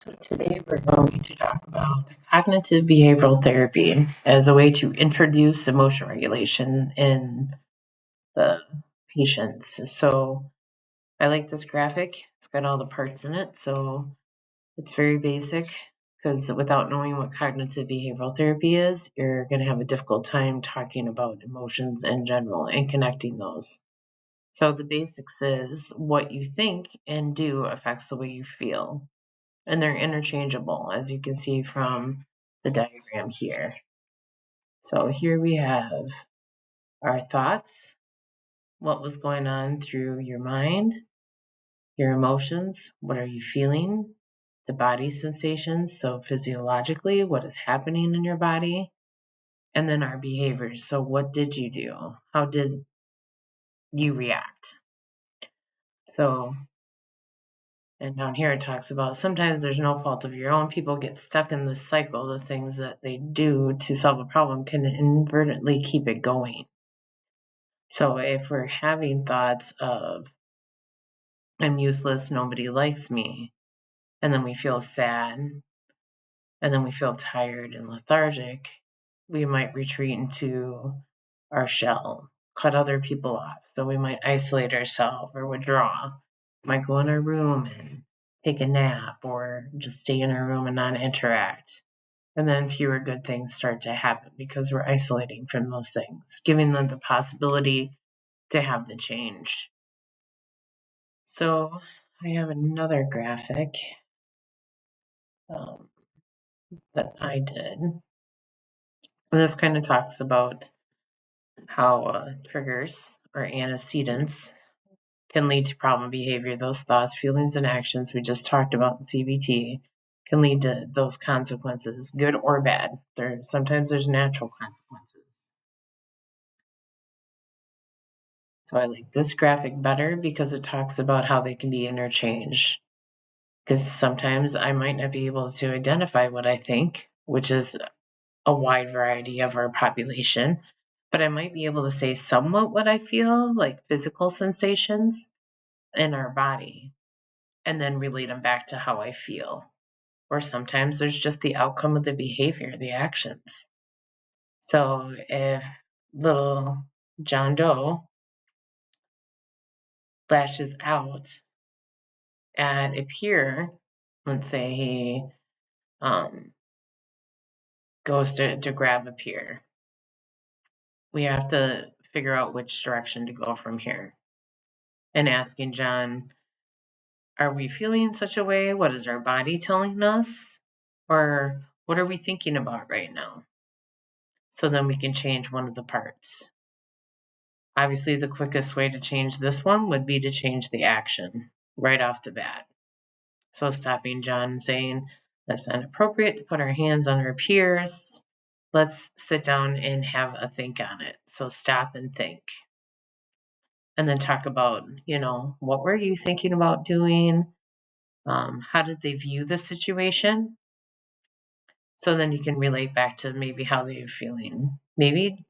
So today we're going to talk about cognitive behavioral therapy as a way to introduce emotion regulation in the patients. So I like this graphic. It's got all the parts in it. So it's very basic because without knowing what cognitive behavioral therapy is, you're going to have a difficult time talking about emotions in general and connecting those. So the basics is what you think and do affects the way you feel, and they're interchangeable, as you can see from the diagram here. So here we have our thoughts, what was going on through your mind, your emotions, what are you feeling, the body sensations, so physiologically, what is happening in your body, and then our behaviors. So what did you do? How did you react? So, and down here it talks about sometimes there's no fault of your own. People get stuck in this cycle. The things that they do to solve a problem can inadvertently keep it going. So if we're having thoughts of, I'm useless, nobody likes me, and then we feel sad, and then we feel tired and lethargic, we might retreat into our shell, cut other people off. So we might isolate ourselves or withdraw, might go in our room and take a nap or just stay in our room and not interact. And then fewer good things start to happen because we're isolating from those things, giving them the possibility to have the change. So I have another graphic um, that I did. And this kind of talks about how triggers or antecedents can lead to problem behavior. Those thoughts, feelings, and actions we just talked about in CBT can lead to those consequences, good or bad. Sometimes there's natural consequences. So I like this graphic better because it talks about how they can be interchanged. Because sometimes I might not be able to identify what I think, which is a wide variety of our population, but I might be able to say somewhat what I feel, like physical sensations in our body, and then relate them back to how I feel. Or sometimes there's just the outcome of the behavior, the actions. So if little John Doe lashes out at a peer, let's say he um, goes to grab a peer, we have to figure out which direction to go from here. And asking John, are we feeling such a way? What is our body telling us? Or what are we thinking about right now? So then we can change one of the parts. Obviously, the quickest way to change this one would be to change the action right off the bat. So stopping John and saying, that's not appropriate to put our hands on our peers. Let's sit down and have a think on it. So stop and think. And then talk about, what were you thinking about doing? How did they view the situation? So then you can relate back to maybe how they were feeling. Maybe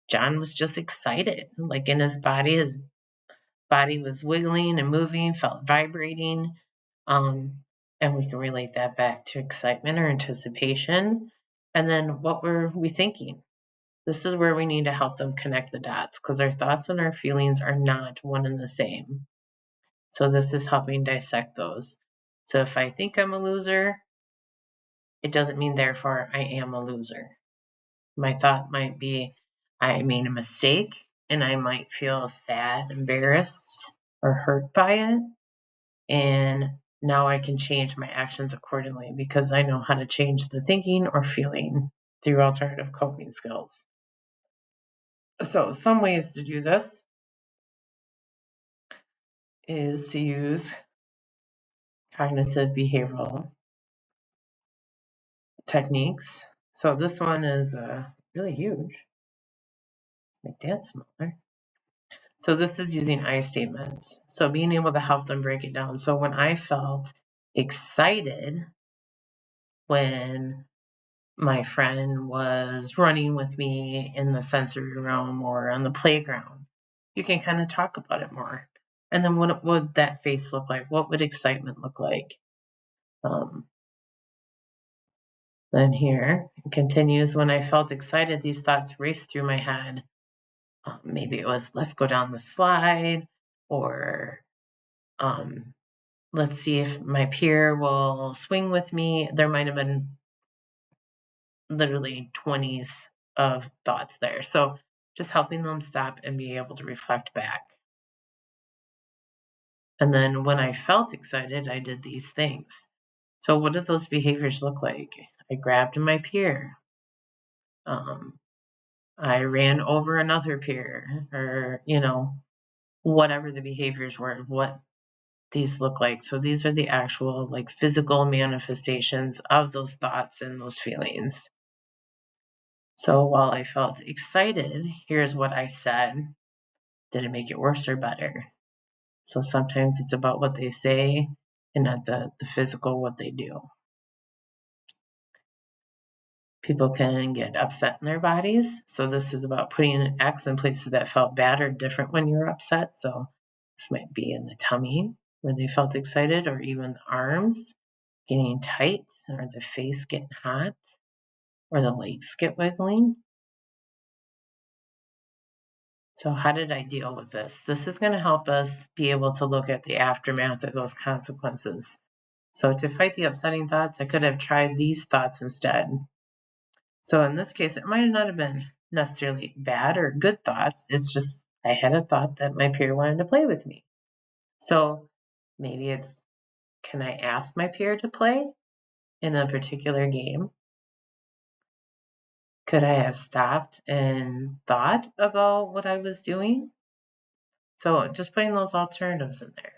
John was just excited, like in his body was wiggling and moving, felt vibrating. And we can relate that back to excitement or anticipation. And then what were we thinking? This is where we need to help them connect the dots because our thoughts and our feelings are not one and the same. So this is helping dissect those. So if I think I'm a loser, it doesn't mean therefore I am a loser. My thought might be I made a mistake and I might feel sad, embarrassed, or hurt by it. And now I can change my actions accordingly because I know how to change the thinking or feeling through alternative coping skills. So some ways to do this is to use cognitive behavioral techniques. So this one is really huge. Make that smaller. So this is using I statements. So being able to help them break it down. So when I felt excited when my friend was running with me in the sensory room or on the playground, you can kind of talk about it more. And then what would that face look like? What would excitement look like? Then here it continues, when I felt excited, these thoughts raced through my head. Maybe it was, let's go down the slide, or let's see if my peer will swing with me. There might have been literally 20s of thoughts there. So just helping them stop and be able to reflect back. And then when I felt excited, I did these things. So what did those behaviors look like? I grabbed my peer. I ran over another peer, or, whatever the behaviors were, what these look like. So these are the actual like physical manifestations of those thoughts and those feelings. So while I felt excited, here's what I said. Did it make it worse or better? So sometimes it's about what they say and not the physical, what they do. People can get upset in their bodies. So this is about putting an X in places that felt bad or different when you're upset. So this might be in the tummy where they felt excited, or even the arms getting tight, or the face getting hot, or the legs get wiggling. So how did I deal with this? This is going to help us be able to look at the aftermath of those consequences. So to fight the upsetting thoughts, I could have tried these thoughts instead. So in this case, it might not have been necessarily bad or good thoughts. It's just I had a thought that my peer wanted to play with me. So maybe it's, can I ask my peer to play in a particular game? Could I have stopped and thought about what I was doing? So just putting those alternatives in there.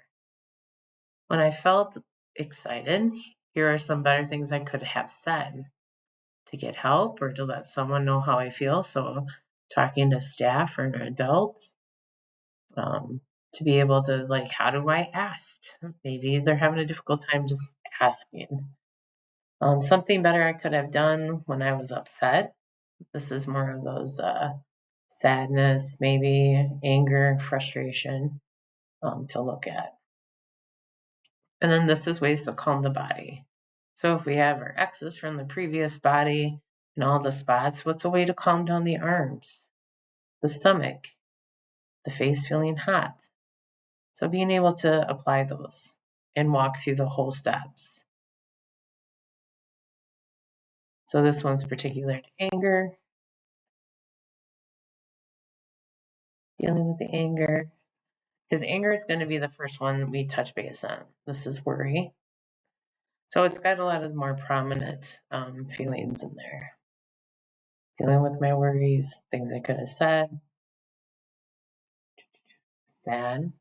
When I felt excited, here are some better things I could have said to get help or to let someone know how I feel. So talking to staff or adults, to be able to, like, how do I ask? Maybe they're having a difficult time just asking. Something better I could have done when I was upset. This is more of those sadness, maybe anger, frustration, to look at. And then this is ways to calm the body. So if we have our X's from the previous body and all the spots, what's a way to calm down the arms, the stomach, the face feeling hot? So being able to apply those and walk through the whole steps. So this one's particular to anger, dealing with the anger, because anger is going to be the first one we touch base on. This is worry. So it's got a lot of more prominent feelings in there. Dealing with my worries, things I could have said, sad,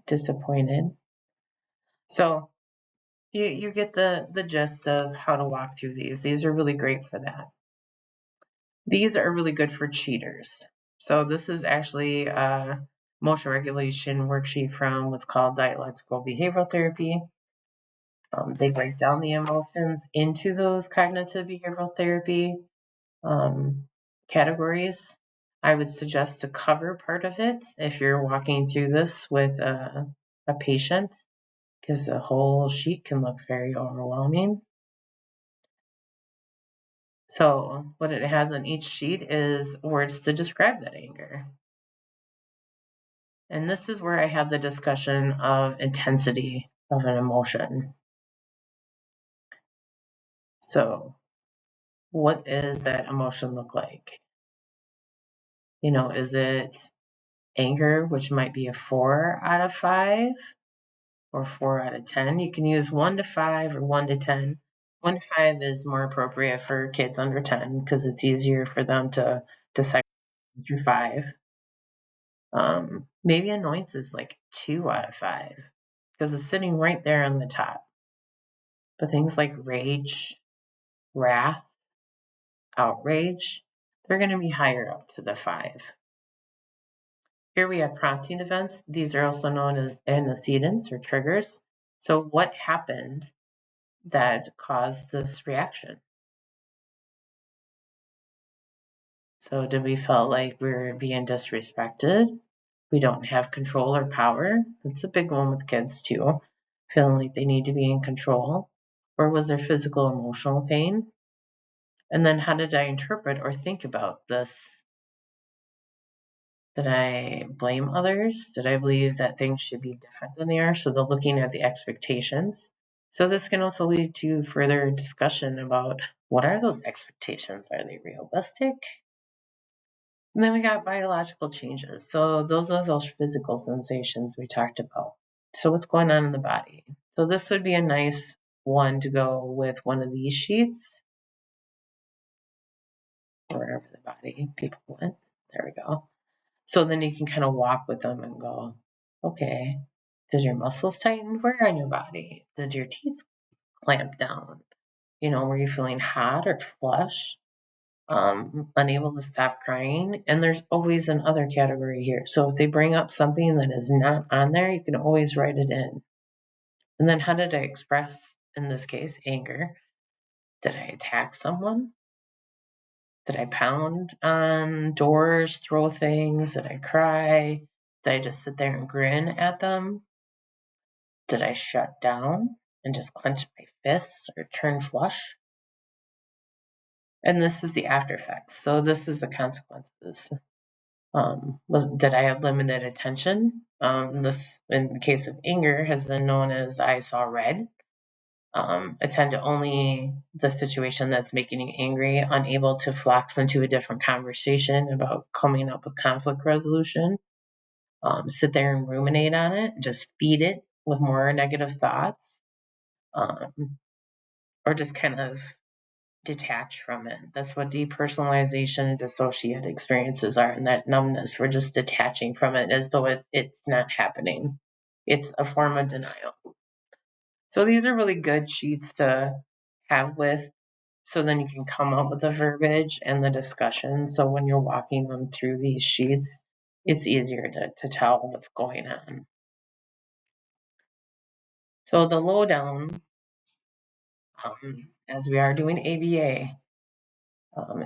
disappointed. So you get the gist of how to walk through these. These are really great for that. These are really good for cheaters. So this is actually a motion regulation worksheet from what's called dialectical behavioral therapy. They break down the emotions into those cognitive behavioral therapy categories. I would suggest to cover part of it if you're walking through this with a patient, because the whole sheet can look very overwhelming. So what it has on each sheet is words to describe that anger. And this is where I have the discussion of intensity of an emotion. So what does that emotion look like? Is it anger, which might be a 4 out of 5 or 4 out of 10? You can use 1 to 5 or 1 to 10. 1 to 5 is more appropriate for kids under 10 because it's easier for them to decipher through 5. Maybe annoyance is like 2 out of 5 because it's sitting right there on the top. But things like rage, wrath, outrage, they're going to be higher up to the 5. Here we have prompting events. These are also known as antecedents or triggers. So what happened that caused this reaction? So did we felt like we were being disrespected? We don't have control or power? That's a big one with kids too, feeling like they need to be in control. Or was there physical, emotional pain? And then how did I interpret or think about this? Did I blame others? Did I believe that things should be different than they are? So they're looking at the expectations. So this can also lead to further discussion about what are those expectations? Are they realistic? And then we got biological changes. So those are those physical sensations we talked about. So what's going on in the body? So this would be a nice one to go with one of these sheets, wherever the body people went. There we go. So then you can kind of walk with them and go, okay, did your muscles tighten? Where on your body? Did your teeth clamp down? Were you feeling hot or flush? Unable to stop crying? And there's always another category here. So if they bring up something that is not on there, you can always write it in. And then how did I express, in this case, anger? Did I attack someone? Did I pound on doors, throw things? Did I cry? Did I just sit there and grin at them? Did I shut down and just clench my fists or turn flush? And this is the after effects. So this is the consequences. Did I have limited attention? This, in the case of anger, has been known as I saw red. Attend to only the situation that's making you angry, unable to flex into a different conversation about coming up with conflict resolution. Sit there and ruminate on it, just feed it with more negative thoughts, or just kind of detach from it. That's what depersonalization and dissociative experiences are, and that numbness. We're just detaching from it as though it's not happening. It's a form of denial. So these are really good sheets to have with, so then you can come up with the verbiage and the discussion. So when you're walking them through these sheets, it's easier to tell what's going on. So the lowdown, as we are doing ABA,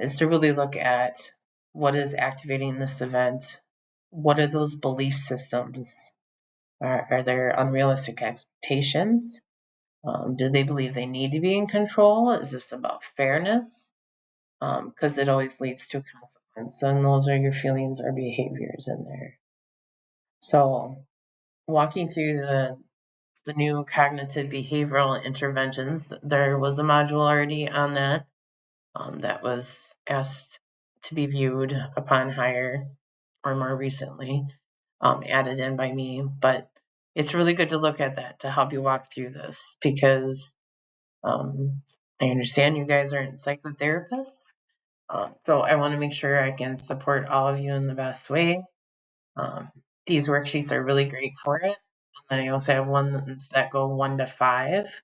is to really look at what is activating this event. What are those belief systems? Are there unrealistic expectations? Do they believe they need to be in control? Is this about fairness? Because it always leads to a consequence. And those are your feelings or behaviors in there. So walking through the new cognitive behavioral interventions, there was a module already on that. That was asked to be viewed upon hire, or more recently, added in by me. But it's really good to look at that to help you walk through this, because I understand you guys aren't psychotherapists. So I want to make sure I can support all of you in the best way. These worksheets are really great for it. And then I also have ones that go 1 to 5.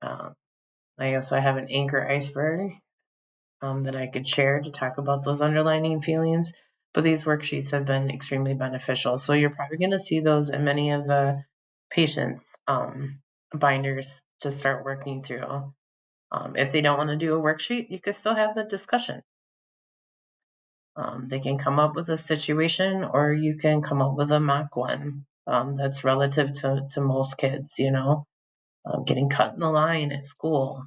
I also have an anchor iceberg that I could share to talk about those underlying feelings. But these worksheets have been extremely beneficial. So you're probably going to see those in many of the patients' binders to start working through. If they don't want to do a worksheet, you could still have the discussion. They can come up with a situation, or you can come up with a mock one that's relative to most kids, getting cut in the line at school,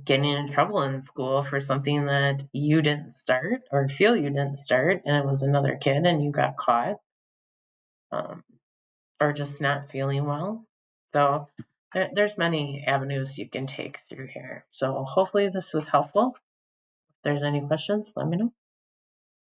getting in trouble in school for something that you didn't start or feel you didn't start, and it was another kid and you got caught, or just not feeling well. So there's many avenues you can take through here. So hopefully this was helpful. If there's any questions, let me know.